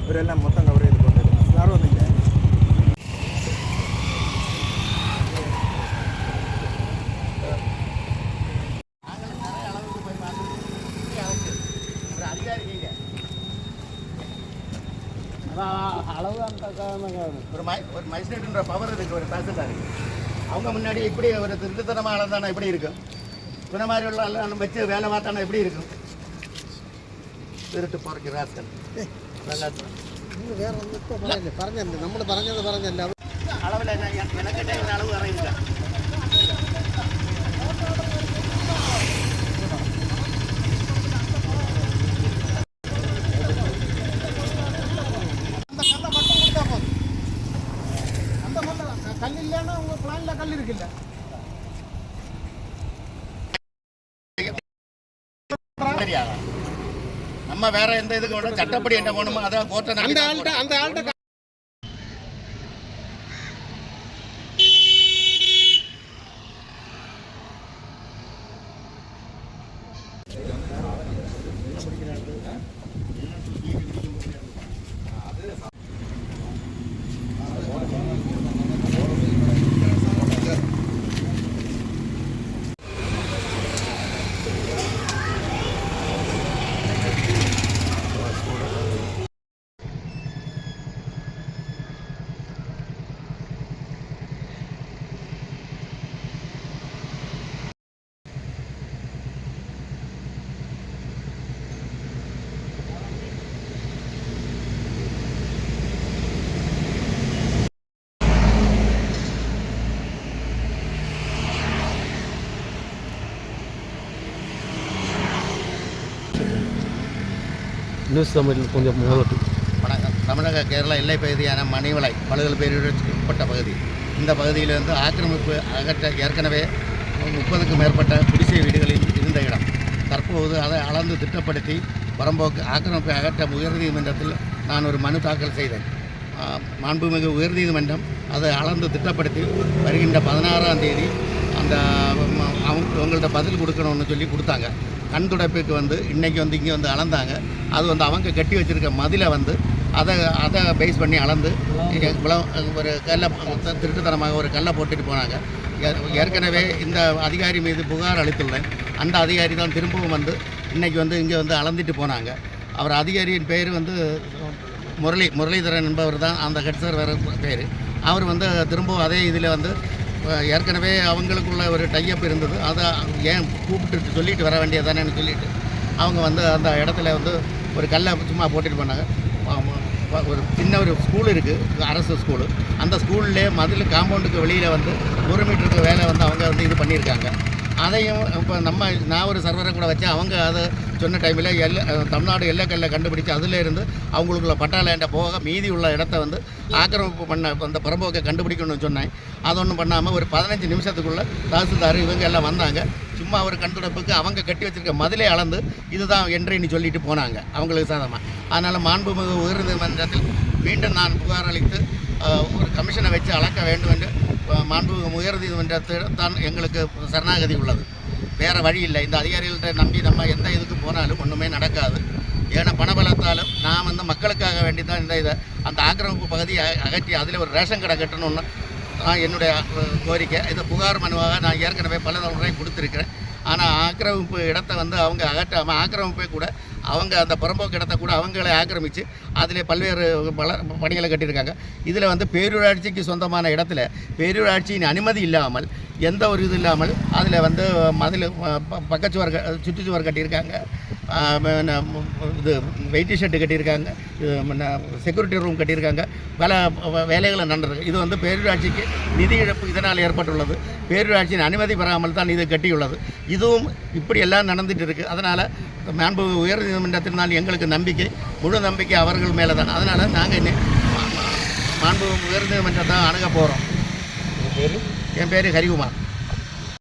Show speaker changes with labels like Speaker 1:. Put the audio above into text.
Speaker 1: ഇവരെല്ലാം മൊത്തം കവർ ചെയ്ത് കൊണ്ടുവരും. സാറ് വന്നില്ലേ?
Speaker 2: அளவு
Speaker 1: ஒரு மஜிஸ்ட்ரேட்டுன்ற பவர் இருக்குது ஒரு தாசில்தாருக்கு. அவங்க முன்னாடி இப்படி ஒரு திருட்டுத்தனமாக அளந்தானா எப்படி இருக்கும்? இந்த மாதிரி உள்ள வச்சு வேலை பார்த்தானா எப்படி இருக்கும்? திருட்டு போகிற ராஸ்கல்
Speaker 2: வேற ஒன்றும் പറഞ്ഞല്ലേ നമ്മൾ പറഞ്ഞല്ല
Speaker 1: அளவில் எனக்கிட்ட ஒரு அளவு வரையிருக்கா?
Speaker 2: கல் இல்லைன்னா உங்க பிளான்ல கல் இருக்குல்ல.
Speaker 1: நம்ம வேற எந்த இதுக்கு வேணும் சட்டப்படி என்ன வேணுமோ அதான் கோர்ட்டை
Speaker 2: அந்த ஆள்கிட்ட
Speaker 3: நியூஸ் தமிழில் கொஞ்சம்
Speaker 1: வணக்கம். தமிழக கேரளா எல்லை பகுதியான மணிவளை பழுகல் பேரூராட்சிக்கு உட்பட்ட பகுதி. இந்த பகுதியில் வந்து ஆக்கிரமிப்பு அகற்ற ஏற்கனவே 30க்கும் மேற்பட்ட குடிசை வீடுகளில் இருந்த இடம். தற்போது அதை அளந்து திட்டப்படுத்தி புறம்போக்கு ஆக்கிரமிப்பை அகற்ற உயர்நீதிமன்றத்தில் நான் ஒரு மனு தாக்கல் செய்தேன். மாண்புமிகு உயர்நீதிமன்றம் அதை அளந்து திட்டப்படுத்தி வருகின்ற 16ஆம் தேதி அந்த அவங்கள்ட்ட பதில் கொடுக்கணும்னு சொல்லி கொடுத்தாங்க. கண் துடைப்புக்கு வந்து இன்றைக்கி வந்து இங்கே வந்து அளந்தாங்க. அது வந்து அவங்க கட்டி வச்சுருக்க மதிலை வந்து அதை பேஸ் பண்ணி அளந்து ஒரு கல்லை திருட்டுத்தனமாக ஒரு கல்லை போட்டுட்டு போனாங்க. ஏற்கனவே இந்த அதிகாரி மீது புகார் அளித்துள்ளேன். அந்த அதிகாரி தான் திரும்பவும் வந்து இன்றைக்கி வந்து இங்கே வந்து அளந்துட்டு போனாங்க. அவர் அதிகாரியின் பேர் வந்து முரளிதரன் என்பவர் தான் அந்த ஹெட் சர்வர் பேர். அவர் வந்து திரும்பவும் அதே இதில் வந்து ஏற்கனவே அவங்களுக்குள்ள ஒரு டைஅப் இருந்தது. அதை ஏன் கூப்பிட்டு சொல்லிட்டு வர வேண்டியதானேன்னு சொல்லிட்டு அவங்க வந்து அந்த இடத்துல வந்து ஒரு கல்லை சும்மா போட்டுட்டு போனாங்க. ஒரு சின்ன ஒரு ஸ்கூல் இருக்குது, அரசு ஸ்கூலு. அந்த ஸ்கூல்லே மதில் காம்பவுண்டுக்கு வெளியில் வந்து 1 மீட்டருக்கு வேலை வந்து அவங்க வந்து இது பண்ணியிருக்காங்க. அதையும் இப்போ நான் ஒரு சர்வரை கூட வச்சு அவங்க அதை சொன்ன டைமில் தமிழ்நாடு எல்லைக்கல்லை கண்டுபிடிச்சி அதிலேருந்து அவங்களுக்குள்ள பட்டா லேண்டை போக மீதி உள்ள இடத்த வந்து ஆக்கிரமிப்பு பண்ண அந்த புறம்போக்கை கண்டுபிடிக்கணும்னு சொன்னேன். அது ஒன்றும் பண்ணாமல் ஒரு 15 நிமிஷத்துக்குள்ளே தாசில்தார் இவங்க எல்லாம் வந்தாங்க. சும்மா ஒரு கண்துடைப்புக்கு அவங்க கட்டி வச்சுருக்க மதிலே அளந்து இதுதான் என்றைன்னு சொல்லிட்டு போனாங்க அவங்களுக்கு சாதமாக. அதனால் மாண்புமிகு உயர்நீதிமன்றத்தில் மீண்டும் நான் புகார் அளித்து ஒரு கமிஷனை வச்சு அளக்க வேண்டும் என்று மாண்புமிகு உயர்நீதிமன்றத்தில் தான் எங்களுக்கு சரணாகதி உள்ளது. வேறு வழி இல்லை. இந்த அதிகாரிகள்கிட்ட நம்பி நம்ம எந்த இதுக்கு போனாலும் ஒன்றுமே நடக்காது. ஏன்னா பணபலத்தாலும் நான் வந்து மக்களுக்காக வேண்டி தான் இந்த அந்த ஆக்கிரமிப்பு பகுதியை அகற்றி அதில் ஒரு ரேஷன் கடை கட்டணும்னு என்னுடைய கோரிக்கை. இந்த புகார் மனுவாக நான் ஏற்கனவே பல தடவை கொடுத்துருக்கிறேன். ஆனால் ஆக்கிரமிப்பு இடத்த வந்து அவங்க அகற்றாமல் ஆக்கிரமிப்பே கூட அவங்க அந்த புறம்போக்கு இடத்த கூட அவங்களே ஆக்கிரமித்து அதில் பல்வேறு பணிகளை கட்டியிருக்காங்க. இதில் வந்து பேரூராட்சிக்கு சொந்தமான இடத்துல பேரூராட்சியின் அனுமதி இல்லாமல் எந்த ஒரு இது இல்லாமல் அதில் வந்து மதில் பக்கச்சுவர் சுற்றுச்சுவர் கட்டியிருக்காங்க. இது வெயிட்டி ஷெட்டு கட்டியிருக்காங்க, செக்யூரிட்டி ரூம் கட்டியிருக்காங்க, பல வேலைகளை நடந்திருக்கு. இது வந்து பேரூராட்சிக்கு நிதி இழப்பு இதனால் ஏற்பட்டுள்ளது. பேரூராட்சியின் அனுமதி பெறாமல் தான் இது கட்டியுள்ளது. இதுவும் இப்படி எல்லாம் நடந்துட்டு இருக்குது. அதனால் மாண்பு உயர் நீதிமன்றத்தினால் எங்களுக்கு நம்பிக்கை, முழு நம்பிக்கை அவர்கள் மேலே தான். அதனால் நாங்கள் மாண்பு உயர் நீதிமன்றத்தை அணுக போகிறோம். என் பேர் ஹரிகுமார்.